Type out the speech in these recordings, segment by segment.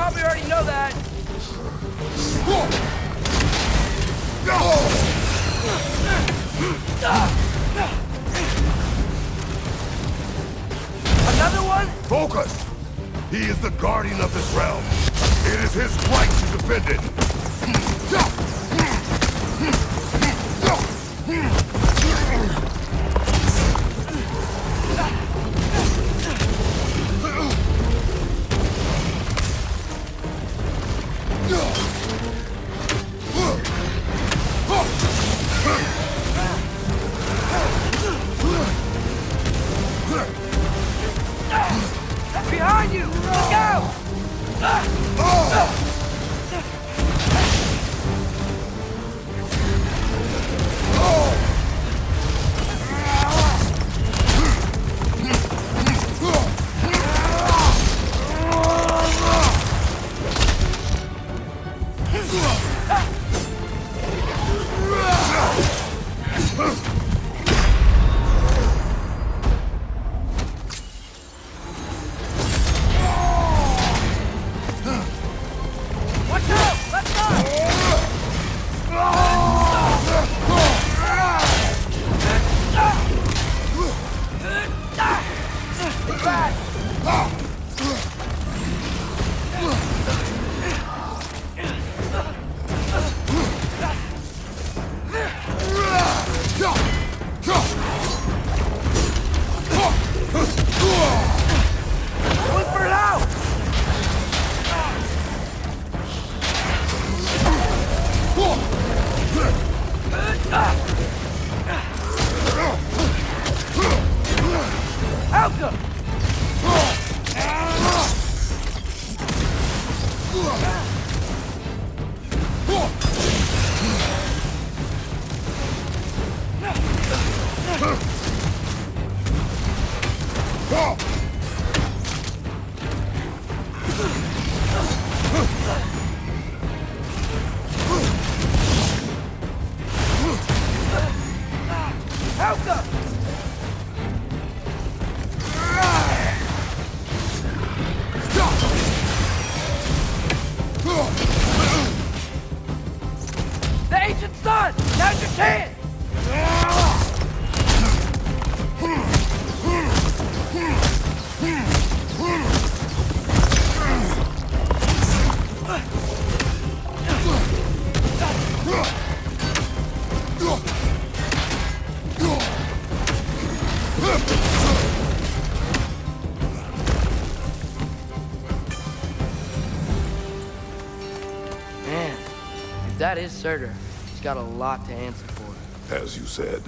probably already know that. Another one? Focus! He is the guardian of this realm. It is his right to defend it. Behind you! Let's go! The ancient's done! Now's your chance! Man, if that is Surtur, he's got a lot to answer for. As you said,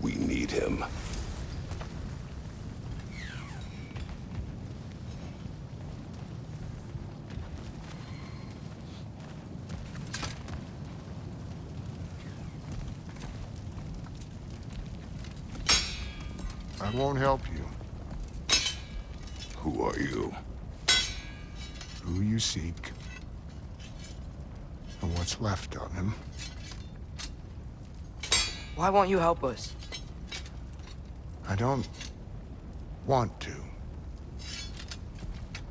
we need him. I won't help you. Who are you? Who you seek, and what's left of him. Why won't you help us? I don't want to.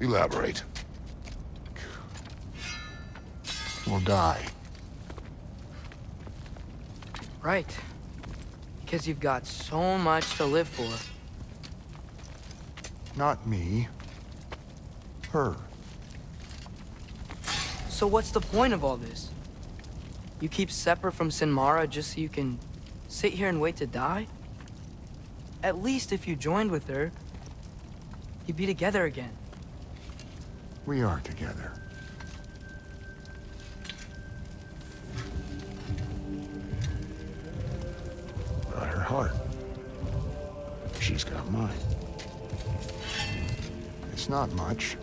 Elaborate. We'll die. Right. Because you've got so much to live for. Not me. Her. So what's the point of all this? You keep separate from Sinmara just so you can sit here and wait to die? At least if you joined with her, you'd be together again. We are together. Got her heart. She's got mine. It's not much,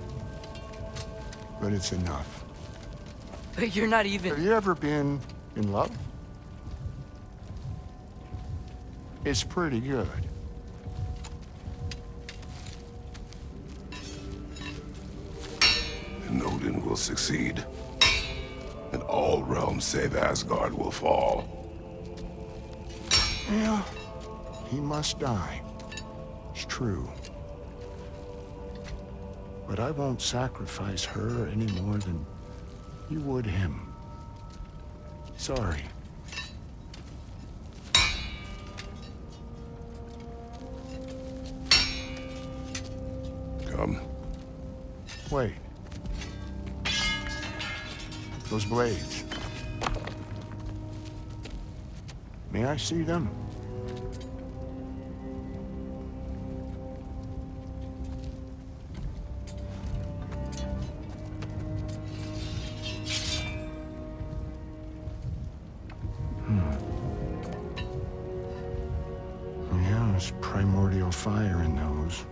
but it's enough. But you're not even... Have you ever been in love? It's pretty good. And Odin will succeed. And all realms save Asgard will fall. Yeah, he must die. It's true. But I won't sacrifice her any more than you would him. Sorry. Come. Wait. Those blades. May I see them? Yeah, there's primordial fire in those.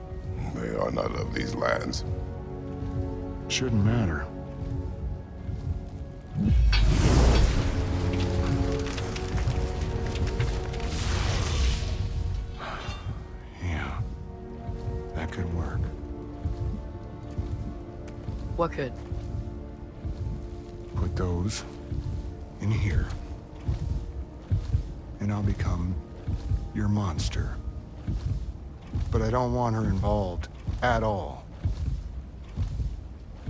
They are not of these lands. Shouldn't matter. Yeah, that could work. What could? Put those in here. And I'll become your monster. But I don't want her involved at all.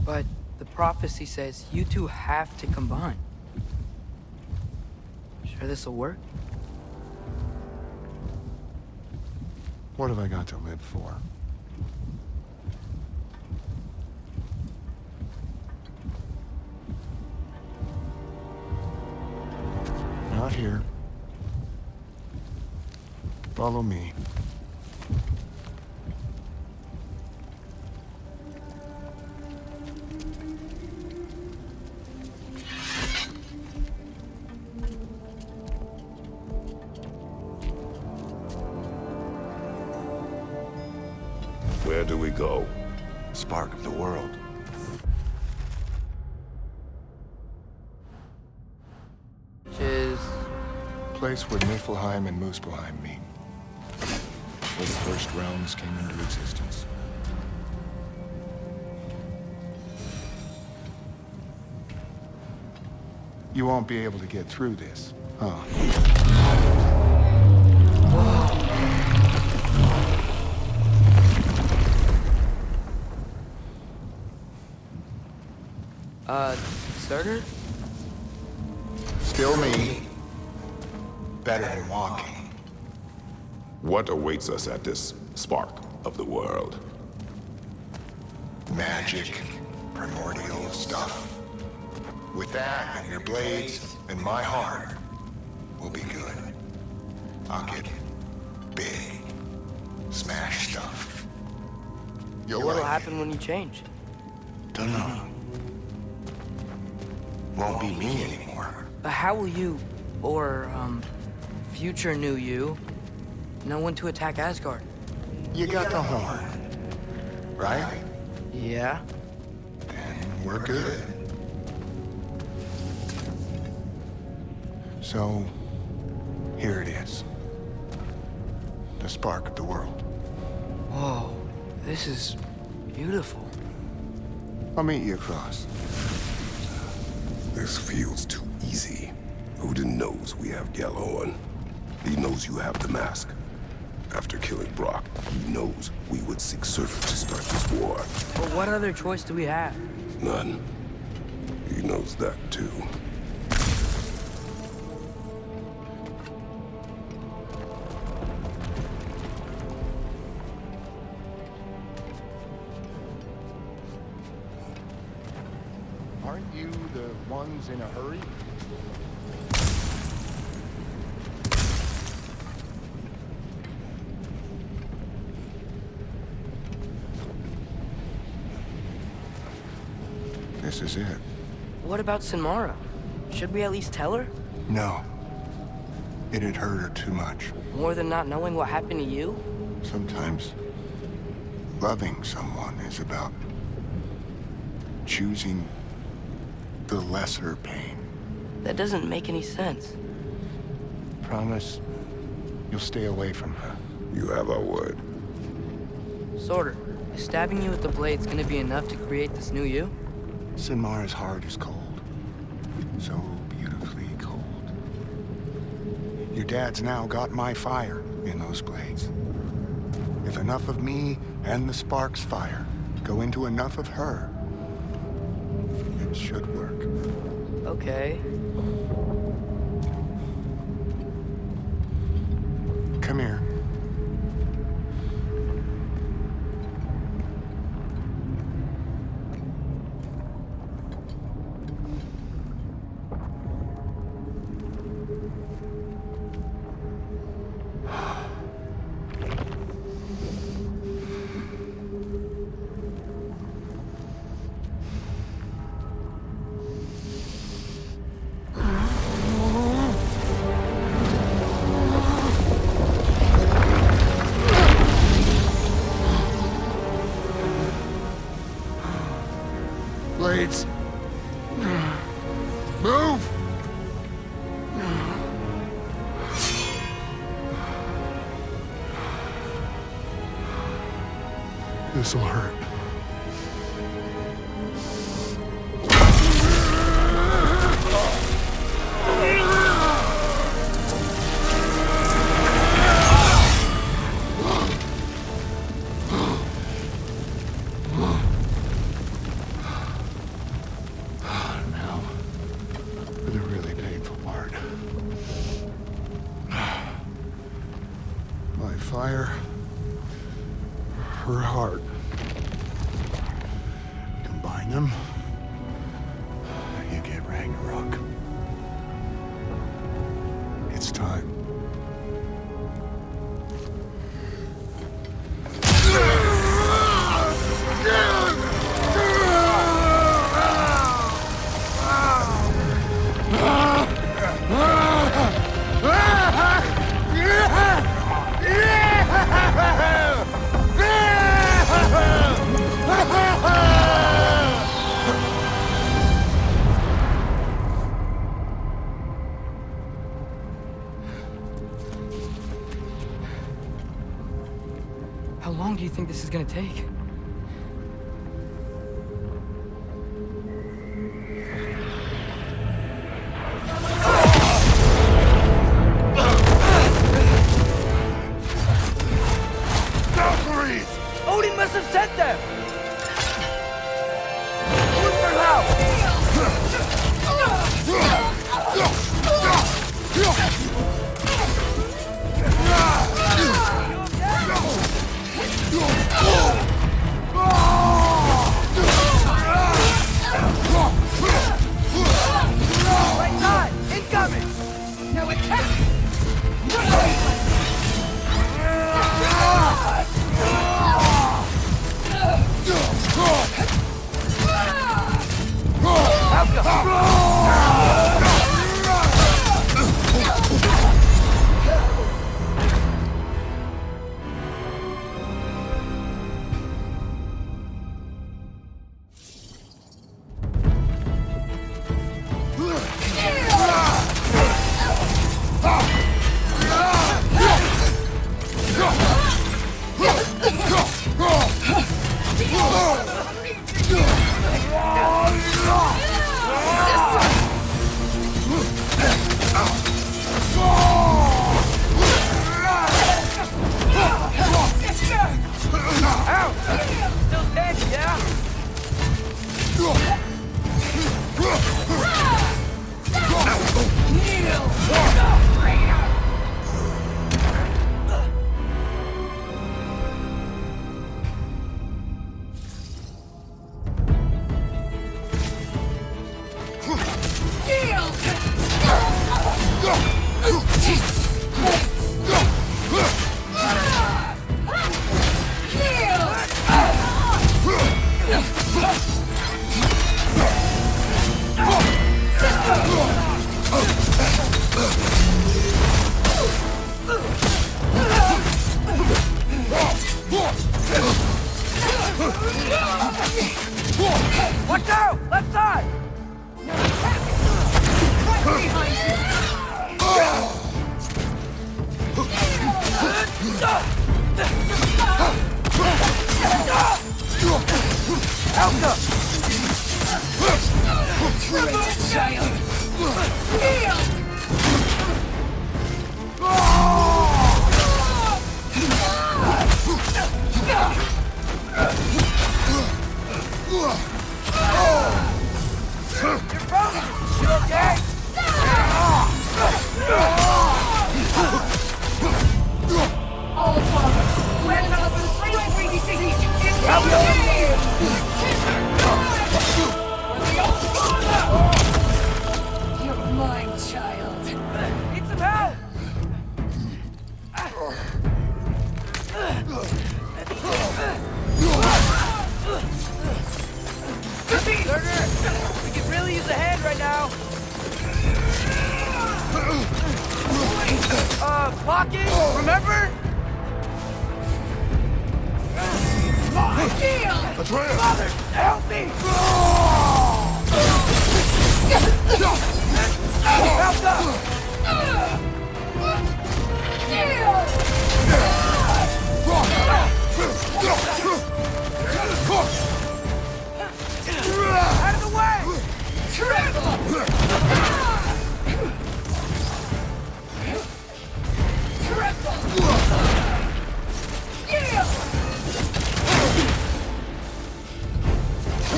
But the prophecy says you two have to combine. Sure this'll work? What have I got to live for? Not here. Follow me. Where do we go? Spark of the world. Which is... Place where Niflheim and Muspelheim meet. Where the first realms came into existence. You won't be able to get through this, huh? Surtur? Still me. Better than walking. What awaits us at this spark of the world? Magic, primordial stuff. With that and your blades and my heart, we'll be good. I'll get big, smash stuff. You'll What'll like happen when you change? it. Dunno. Won't be me anymore. But how will you, or, future new you, know when to attack Asgard? You got the horn, right? Yeah? Then we're good. So, here it is. The spark of the world. Whoa, this is beautiful. I'll meet you across. This feels too easy. Odin knows we have Gjallarhorn. He knows you have the mask. After killing Brock, he knows we would seek Surtur to start this war. But what other choice do we have? None. He knows that too. Aren't you the ones in a hurry? This is it. What about Sinmara? Should we at least tell her? No. It'd hurt her too much. More than not knowing what happened to you? Sometimes loving someone is about choosing the lesser pain. That doesn't make any sense. Promise you'll stay away from her. You have our word. Surtur, is stabbing you with the blades gonna be enough to create this new you? Sinmara's heart is cold. So beautifully cold. Your dad's now got my fire in those blades. If enough of me and the spark's fire Go into enough of her. It should work. Okay. Come here. Blades. Move! This'll hurt. Now, for the really painful part. My fire, her heart. Combine them, you get Ragnarok. It's time. How long do you think this is gonna take? Valkyries! Odin must have sent them! Look for help! Right side! Incoming! Now attack! Still standing, yeah? Watch out! Left side! Right behind you! You're frozen! You okay? All Father, grant us the strength we seek in your name! You're mine, child. Need some help! Turner! We could really use a hand right now. Blocking? Remember? Atreus! Father, help me! Help up! Out of the way!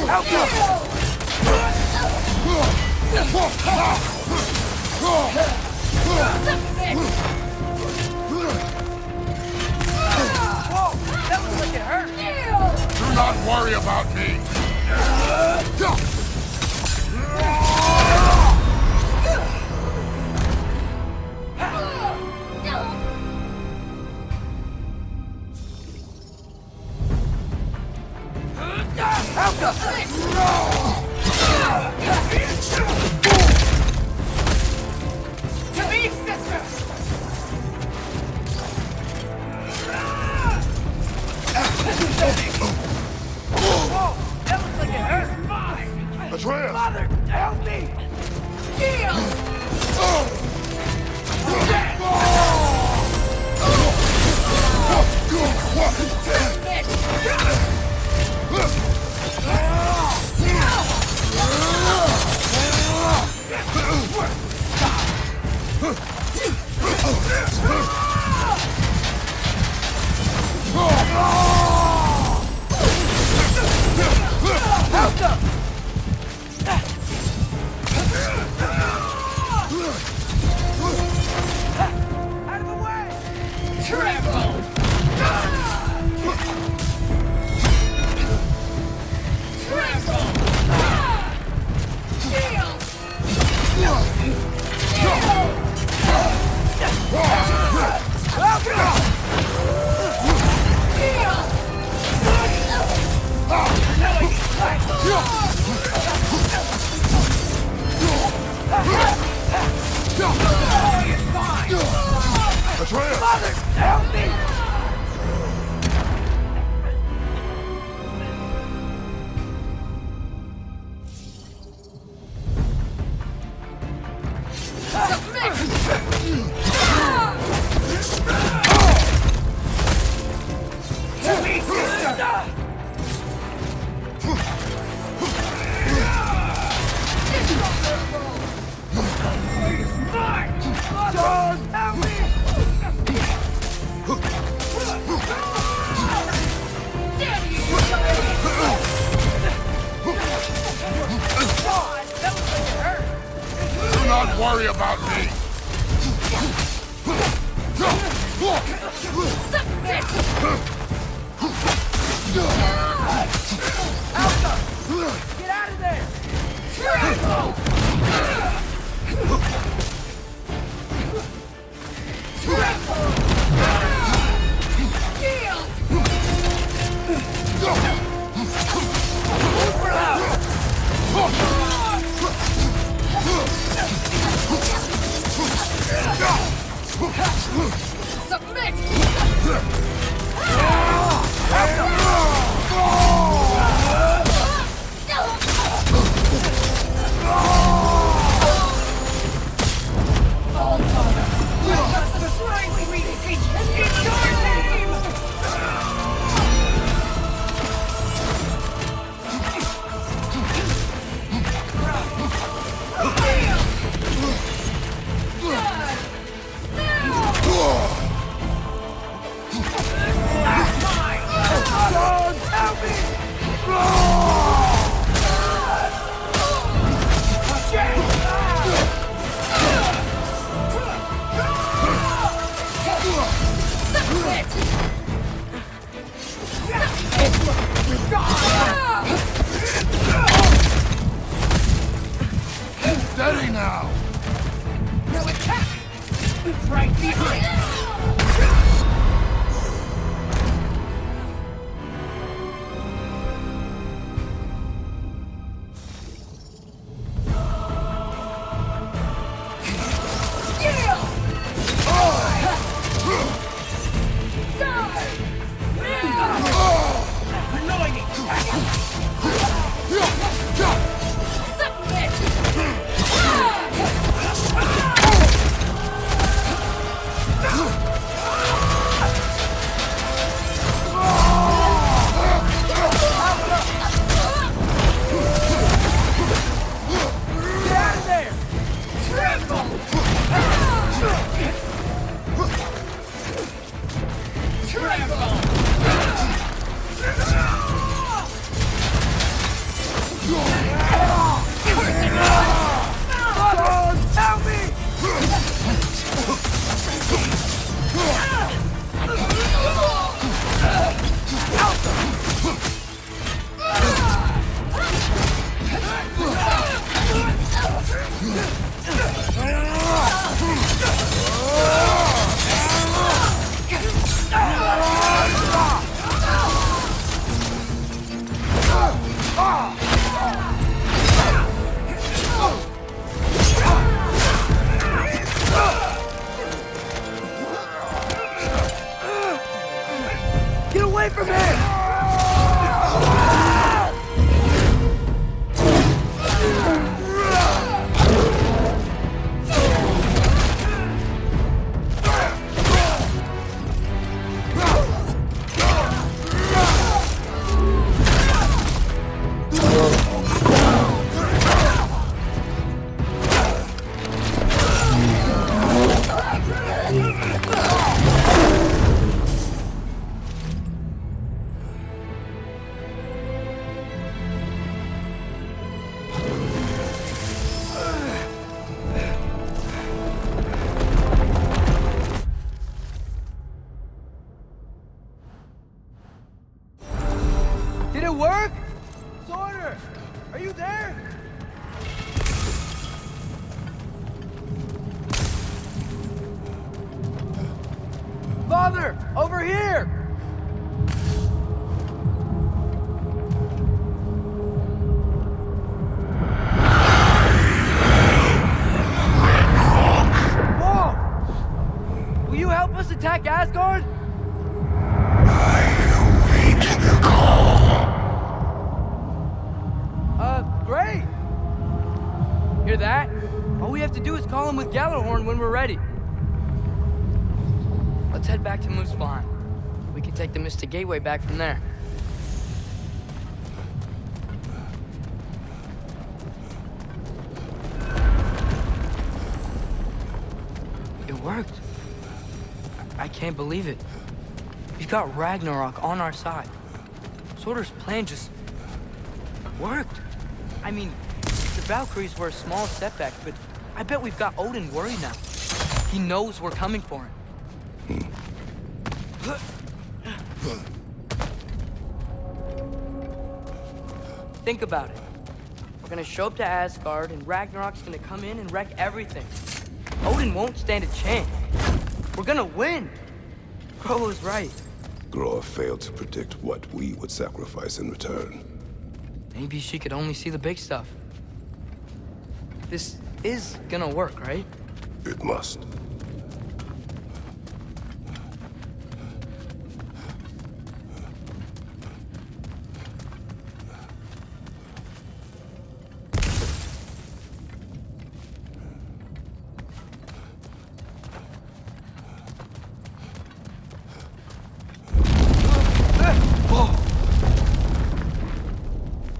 Help us! Whoa! That looks like it hurt! Do not worry about me! Help us! To me, sister! Whoa! That looks like it hurt! Atreus! Father, help me! Help them! Out of the way! Atreus! Father, help me! Help me! That looks like it hurt! Do not worry about me! Get out of there! Submit! Help me! Get away from him! Did it work? Sorter! Are you there? Father! Over here! Whoa! Will you help us attack Asgard? Great! Hear that? All we have to do is call him with Gjallarhorn when we're ready. Let's head back to Muspelheim. We can take the Mystic Gateway back from there. It worked. I can't believe it. We've got Ragnarok on our side. Sorter's plan just worked. I mean, the Valkyries were a small setback, but I bet we've got Odin worried now. He knows we're coming for him. Think about it. We're gonna show up to Asgard, and Ragnarok's gonna come in and wreck everything. Odin won't stand a chance. We're gonna win. Groa was right. Groa failed to predict what we would sacrifice in return. Maybe she could only see the big stuff. This is gonna work, right? It must.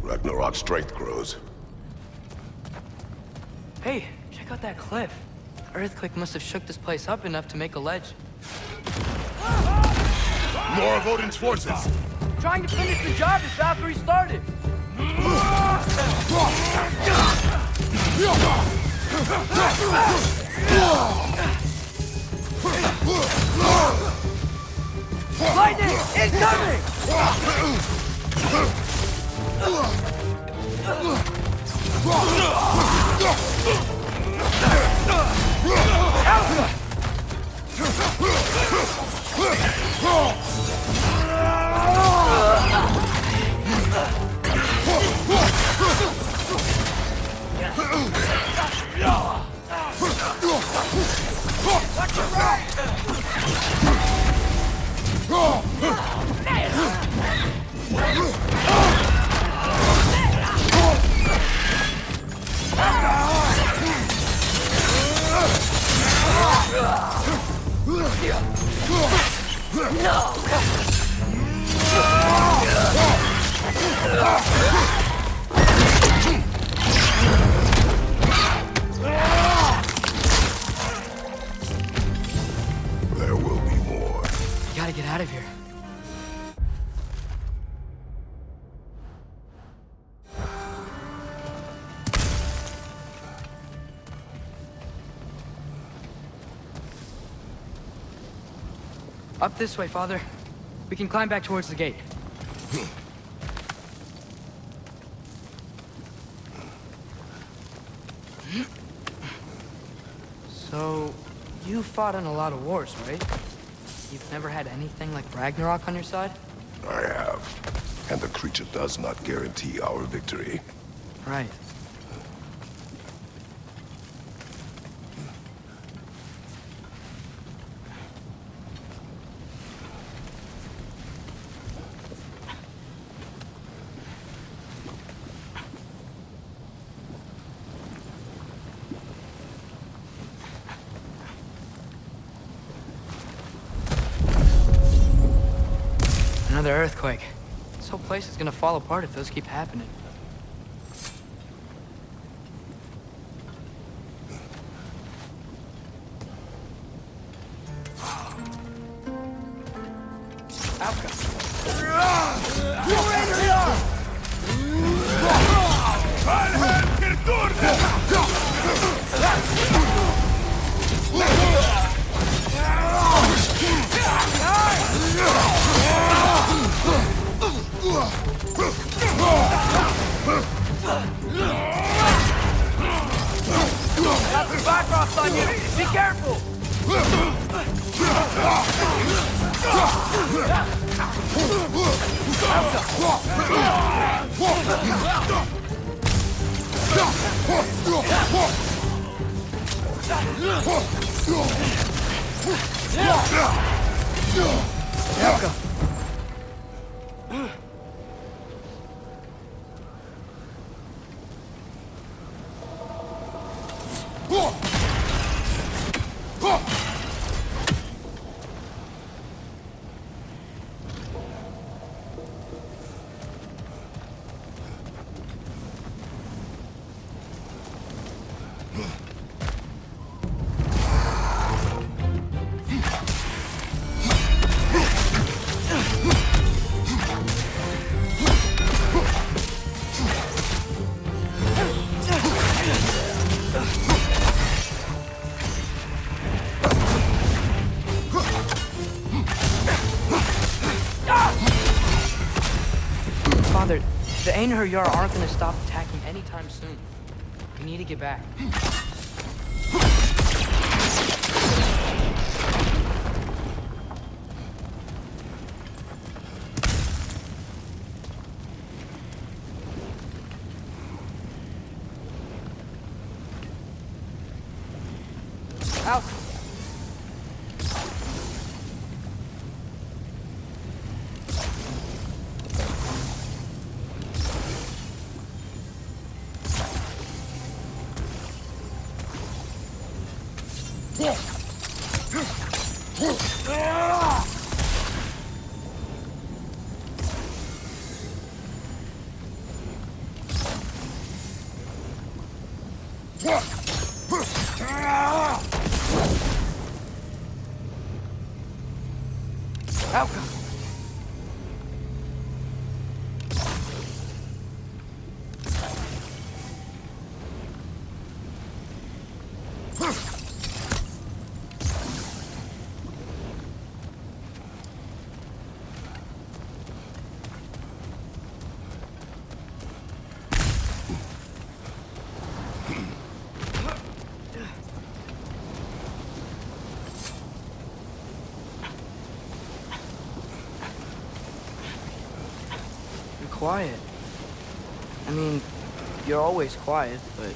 Ragnarok's strength grows. Hey, check out that cliff. The earthquake must have shook this place up enough to make a ledge. More of Odin's forces! Trying to finish the job as Valkyrie started. Lightning incoming! No! Up this way, Father. We can climb back towards the gate. So, you fought in a lot of wars, right? You've never had anything like Ragnarok on your side? I have. And the creature does not guarantee our victory. Right. Another earthquake. This whole place is gonna fall apart if those keep happening. Got some Bifrost on you! Be careful! Father, the Einherjar Yar aren't gonna stop attacking anytime soon. We need to get back. Out! Outcome. Quiet. I mean, you're always quiet, but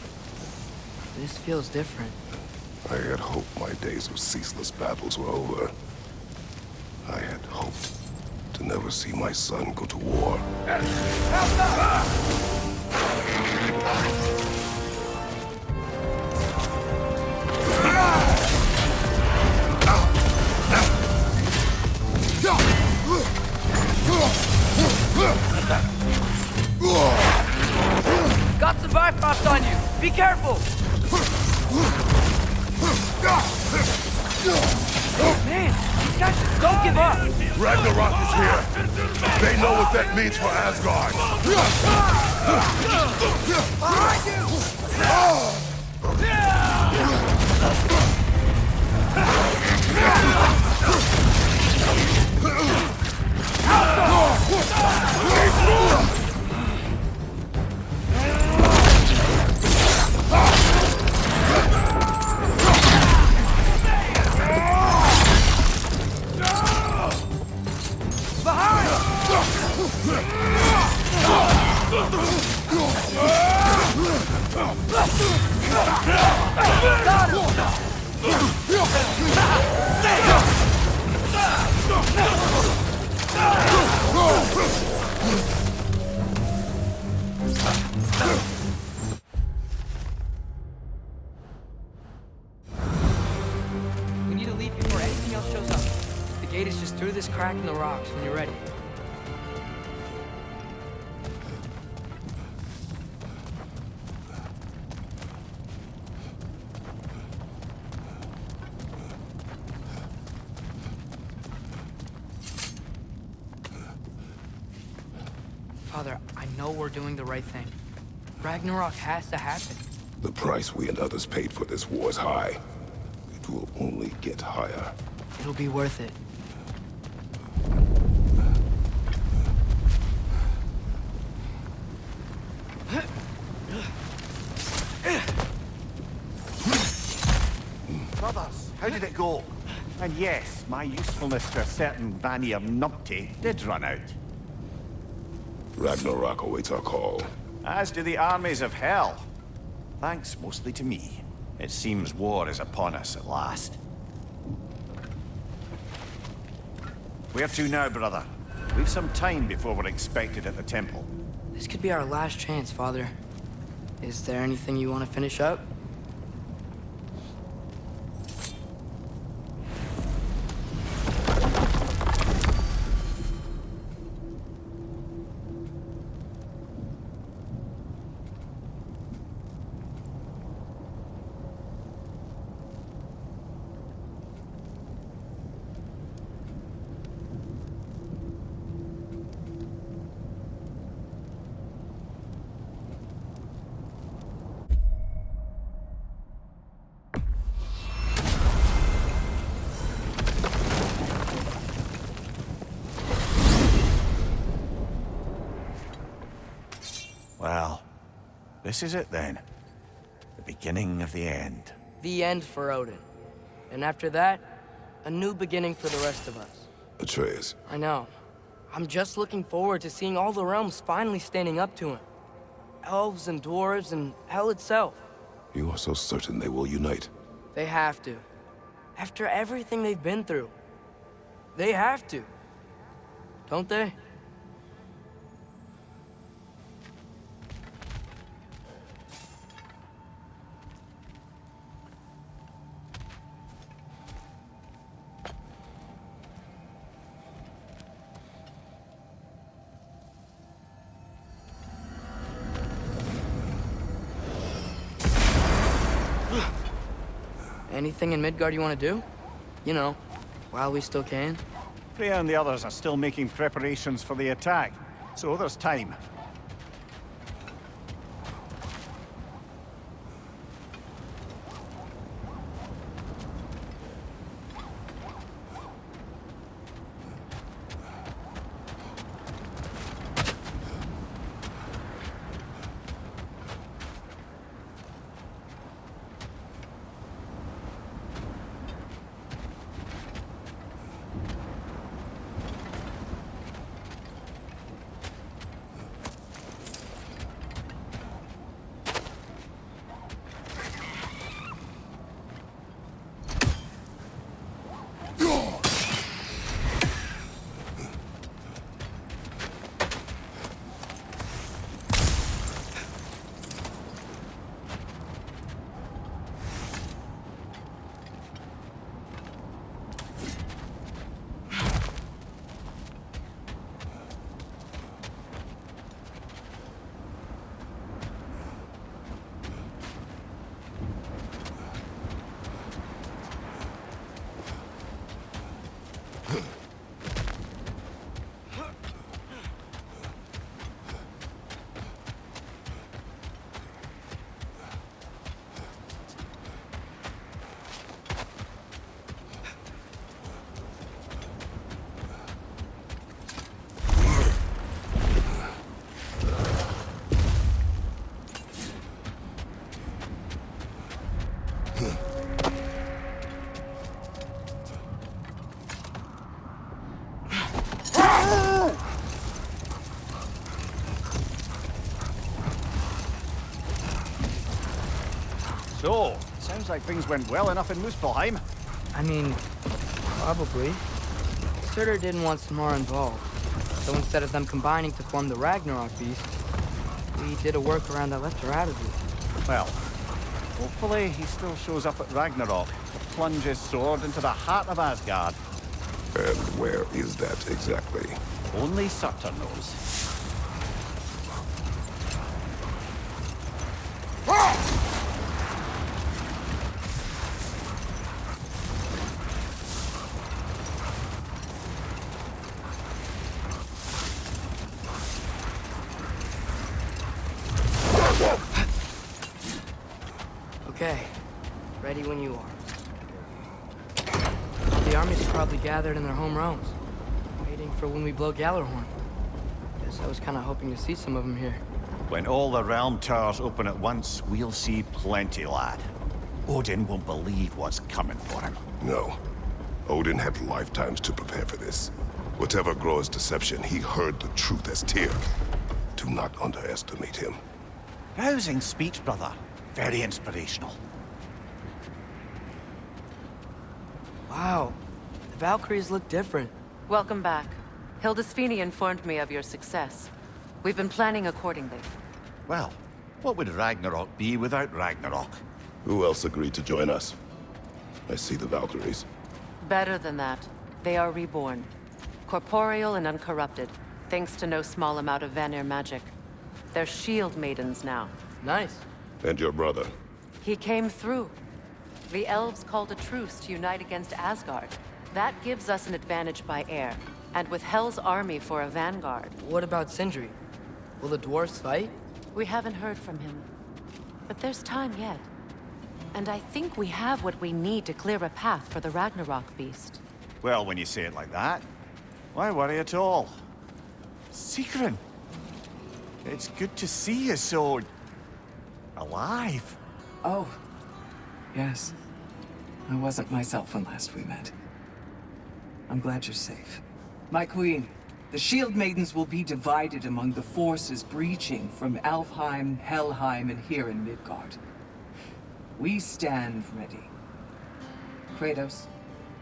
this feels different. I had hoped my days of ceaseless battles were over. I had hoped to never see my son go to war. Got some Bifrost on you! Be careful! Man, these guys just don't give up! Ragnarok is here! They know what that means for Asgard! Behind you! We need to leave before anything else shows up. The gate is just through this crack in the rocks when you're ready. Father, I know we're doing the right thing. Ragnarok has to happen. The price we and others paid for this war is high. It will only get higher. It'll be worth it. Brothers, how did it go? And yes, my usefulness to a certain Vanir numpty did run out. Ragnarok awaits our call. As do the armies of hell. Thanks mostly to me. It seems war is upon us at last. Where to now, brother? We've some time before we're expected at the temple. This could be our last chance, Father. Is there anything you want to finish up? Well, this is it then. The beginning of the end. The end for Odin. And after that, a new beginning for the rest of us. Atreus, I know. I'm just looking forward to seeing all the realms finally standing up to him. Elves and dwarves and hell itself. you are so certain they will unite. They have to. After everything they've been through. They have to. Don't they? Anything in Midgard you want to do? You know, while we still can. Freya and the others are still making preparations for the attack, so there's time. So, sounds like things went well enough in Muspelheim. I mean, probably. Surtur didn't want Samara involved, so instead of them combining to form the Ragnarok beast, we did a workaround that left her out of it. Well, hopefully he still shows up at Ragnarok to plunge his sword into the heart of Asgard. And where is that exactly? Only Surtur knows. Okay, ready when you are. The army's probably gathered in their home realms, waiting for when we blow Gjallarhorn. Guess I was kind of hoping to see some of them here. When all the realm towers open at once, we'll see plenty, lad. Odin won't believe what's coming for him. No. Odin had lifetimes to prepare for this. Whatever Groa's deception, he heard the truth as Tyr. Do not underestimate him. Rousing speech, brother. Very inspirational. Wow, the Valkyries look different. Welcome back. Hildisvini informed me of your success. We've been planning accordingly. Well, what would Ragnarok be without Ragnarok? Who else agreed to join us? I see the Valkyries. Better than that, they are reborn. Corporeal and uncorrupted, thanks to no small amount of Vanir magic. They're shield maidens now. Nice. And your brother? He came through. The elves called a truce to unite against Asgard. That gives us an advantage by air, and with Hel's army for a vanguard. What about Sindri? Will the dwarves fight? We haven't heard from him. But there's time yet. And I think we have what we need to clear a path for the Ragnarok beast. Well, when you say it like that, why worry at all? Sigrun! It's good to see you so... alive. Oh, yes. I wasn't myself when last we met. I'm glad you're safe. My queen, the Shield Maidens will be divided among the forces breaching from Alfheim, Helheim, and here in Midgard. We stand ready. Kratos,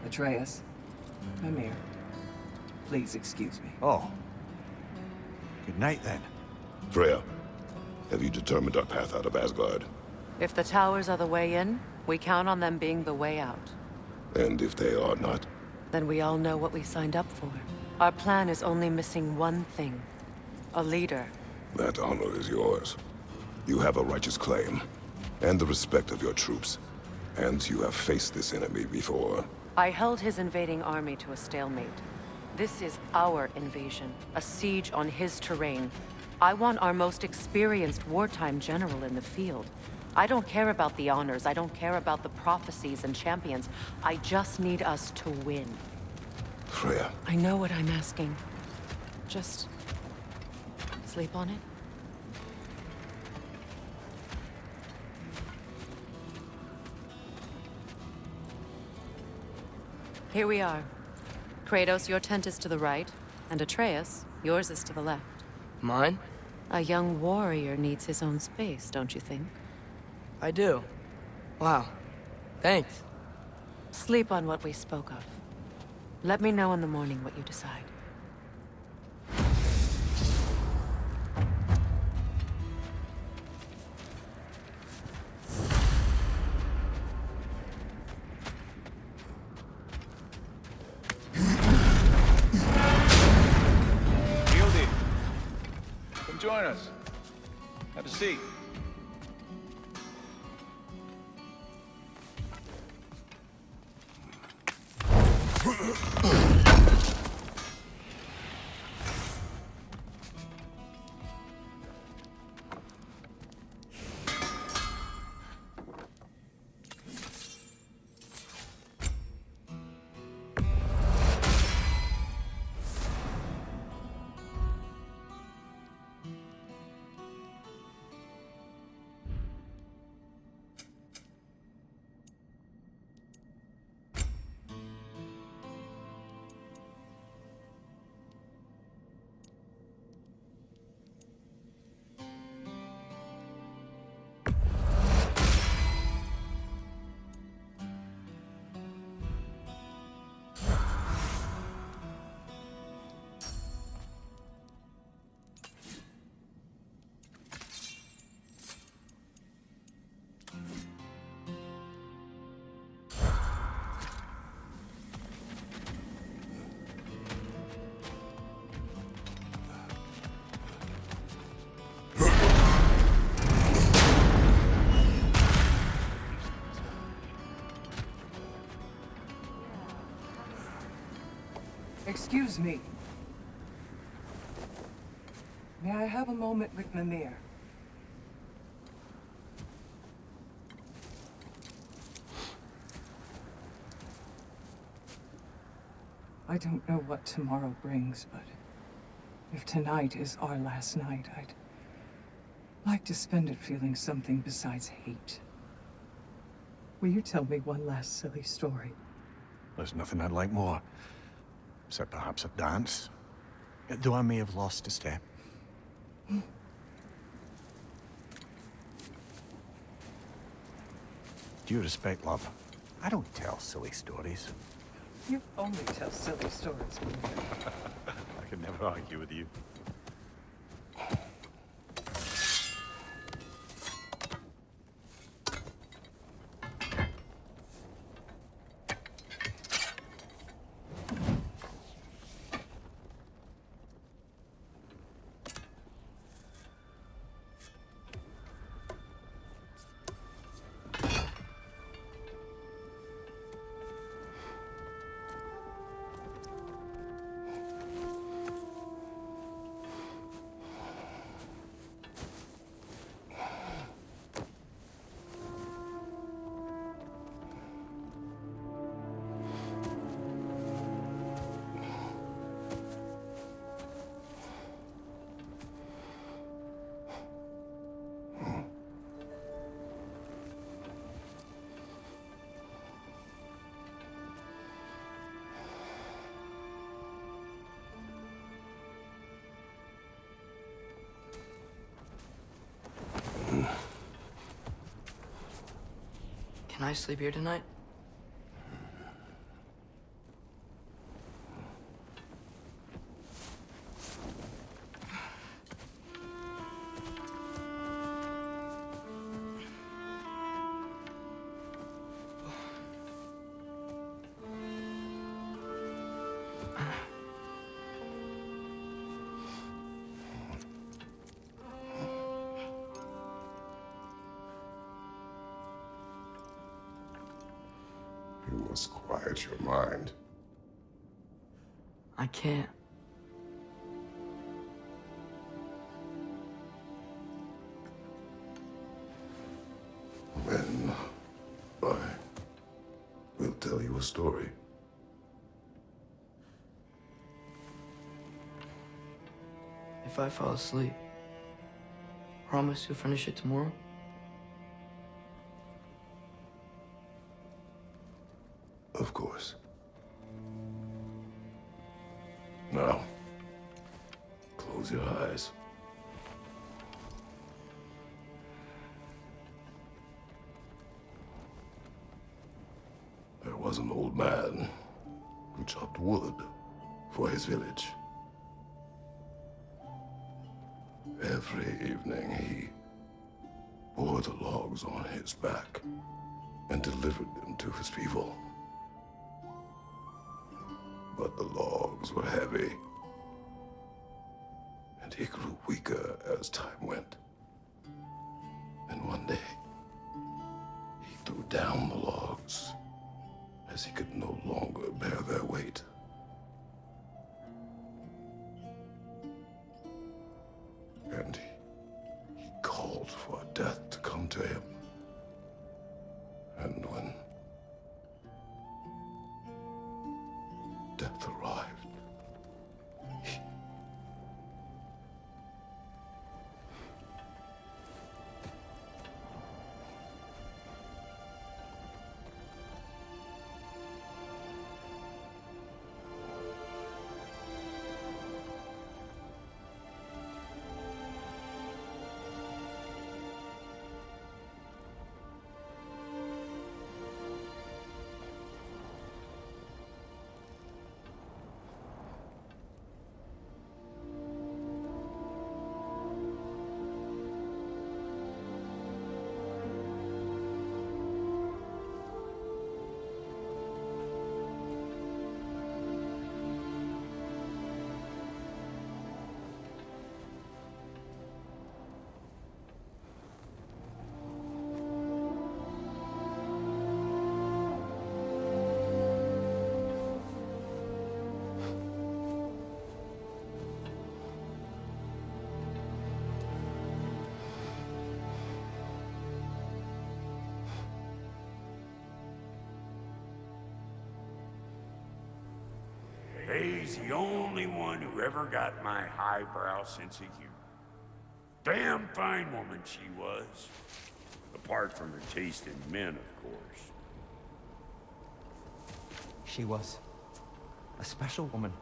Atreus, Mimir, please excuse me. Oh. Good night, then. Freya, have you determined our path out of Asgard? If the towers are the way in, we count on them being the way out. And if they are not? Then we all know what we signed up for. Our plan is only missing one thing. A leader. That honor is yours. You have a righteous claim, and the respect of your troops. And you have faced this enemy before. I held his invading army to a stalemate. This is our invasion, a siege on his terrain. I want our most experienced wartime general in the field. I don't care about the honors, I don't care about the prophecies and champions. I just need us to win. Freya. I know what I'm asking. Just... sleep on it? Here we are. Kratos, your tent is to the right, and Atreus, yours is to the left. Mine? A young warrior needs his own space, don't you think? I do. Wow. Thanks. Sleep on what we spoke of. Let me know in the morning what you decide. Hildy, come join us. Have a seat. Excuse me. May I have a moment with Mimir? I don't know what tomorrow brings, but if tonight is our last night, I'd like to spend it feeling something besides hate. Will you tell me one last silly story? There's nothing I'd like more. Except perhaps a dance. Though I may have lost a step. Due respect, love, I don't tell silly stories. You only tell silly stories, Mimir. I can never argue with you. Can I sleep here tonight? You must quiet your mind. I can't. Then I will tell you a story. If I fall asleep, promise you'll finish it tomorrow? Of course. Now, close your eyes. There was an old man who chopped wood for his village. Every evening he bore the logs on his back and delivered them to his people. But the logs were heavy, and he grew weaker as time went. And one day, he threw down the logs as he could no longer bear their weight. And he called for death to come to him. And when death arrived, Faye's the only one who ever got my highbrow sense of humor. Damn fine woman she was. Apart from her taste in men, of course. She was a special woman.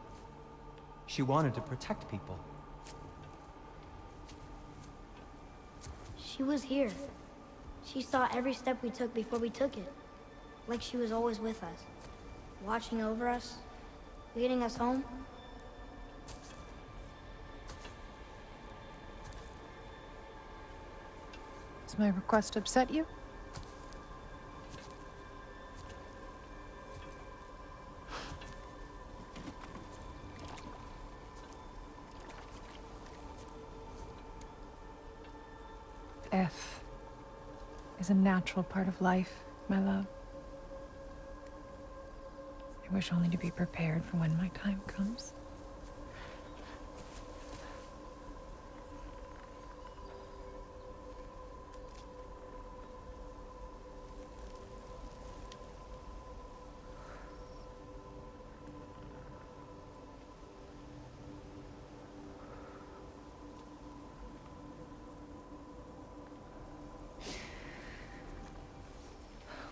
She wanted to protect people. She was here. She saw every step we took before we took it. Like she was always with us. Watching over us. Leading us home. Does my request upset you? Death is a natural part of life, my love. I wish only to be prepared for when my time comes.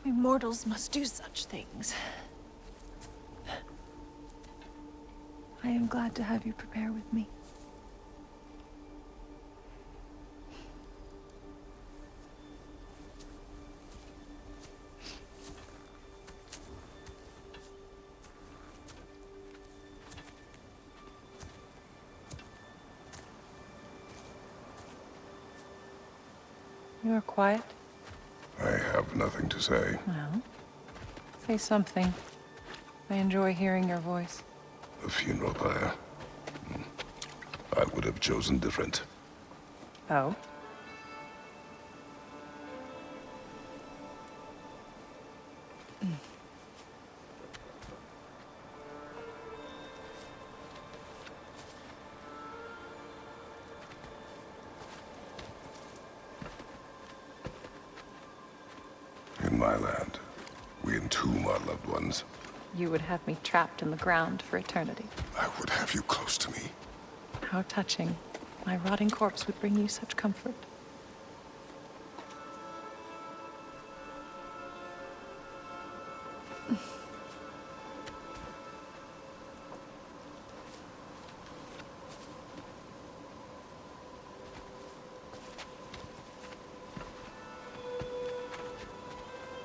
We mortals must do such things. I am glad to have you prepare with me. You are quiet. I have nothing to say. Well, say something. I enjoy hearing your voice. A funeral pyre. I would have chosen different. Oh? In my land, we entomb our loved ones. You would have me trapped in the ground for eternity. I would have you close to me. How touching. My rotting corpse would bring you such comfort.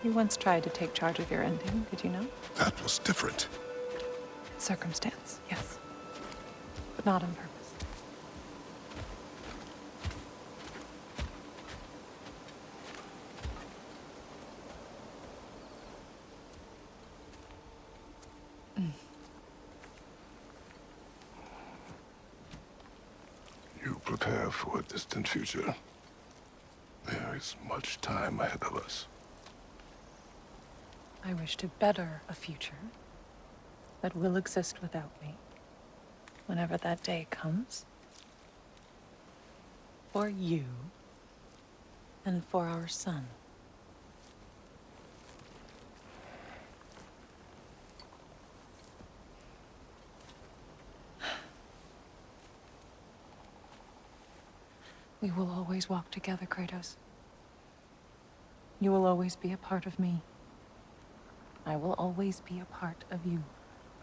You once tried to take charge of your ending, did you know? That was different. Circumstance, yes. But not on purpose. You prepare for a distant future. There is much time ahead of us. I wish to better a future that will exist without me, whenever that day comes. For you, and for our son. We will always walk together, Kratos. You will always be a part of me. I will always be a part of you.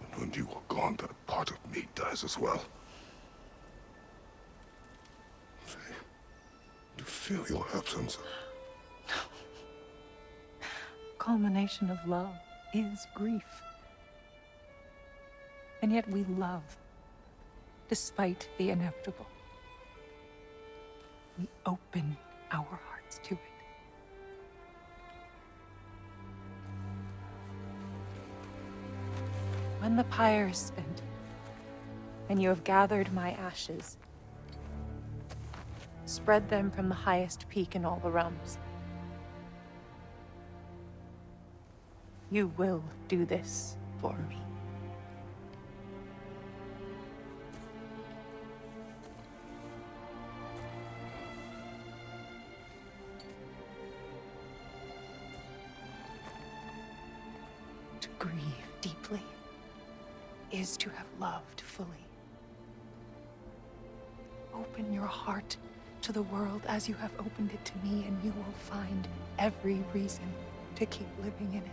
And when you are gone, that part of me dies as well. You feel your absence. Culmination of love is grief. And yet we love, despite the inevitable. We open our hearts to it. When the pyre is spent, and you have gathered my ashes, spread them from the highest peak in all the realms. You will do this for me. To grieve deeply is to have loved fully. Open your heart to the world as you have opened it to me, and you will find every reason to keep living in it.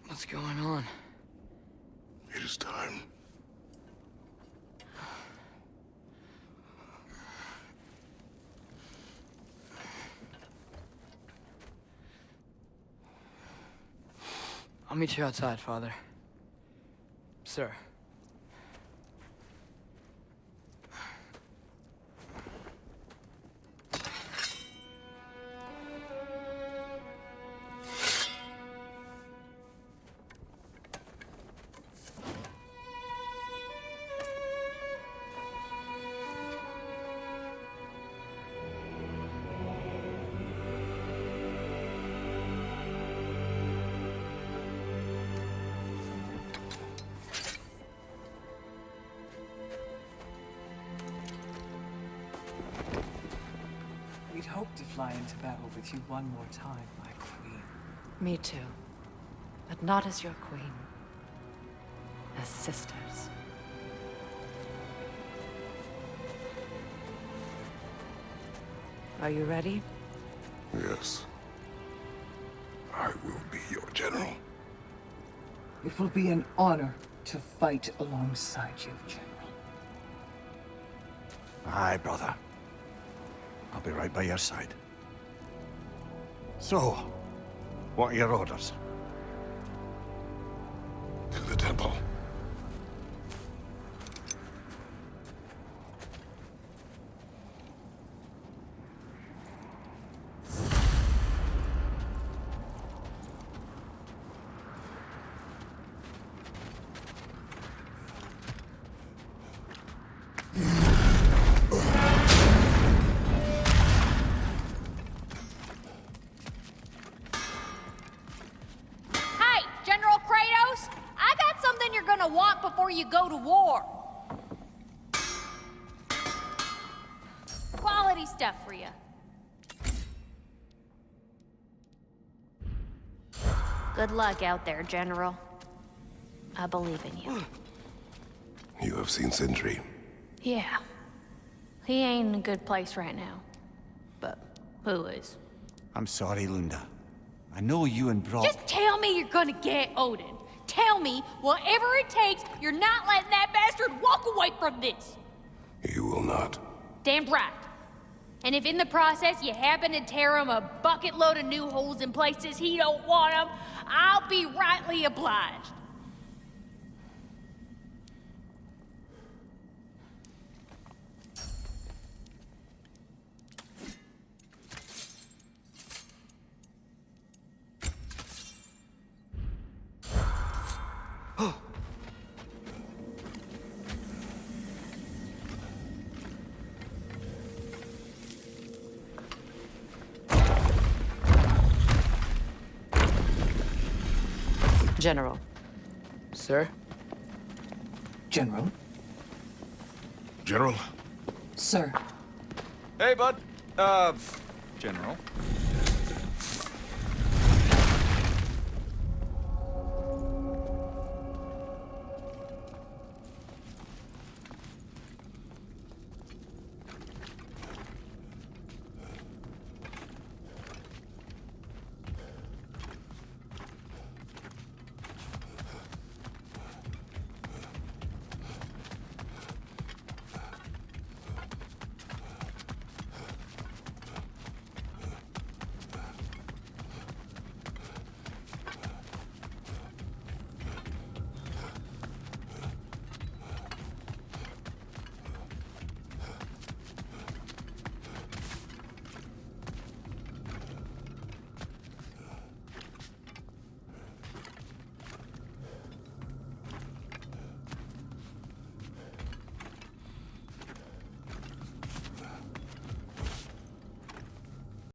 What's going on? It is time. I'll meet you outside, Father. Sir. We'd hoped to fly into battle with you one more time, my queen. Me too. But not as your queen. As sisters. Are you ready? Yes. I will be your general. It will be an honor to fight alongside you, General. Aye, brother. I'll be right by your side. So, what are your orders? To the temple. Hey, General Kratos! I got something you're gonna want before you go to war. Quality stuff for you. Good luck out there, General. I believe in you. You have seen Sindri. Yeah. He ain't in a good place right now. But who is? I'm sorry, Lunda. I know you and Brock... Just tell me you're gonna get Odin. Tell me, whatever it takes, you're not letting that bastard walk away from this. You will not. Damn right. And if in the process you happen to tear him a bucket load of new holes in places he don't want them, I'll be rightly obliged. General. Sir? General? General? Sir. Hey, bud. General.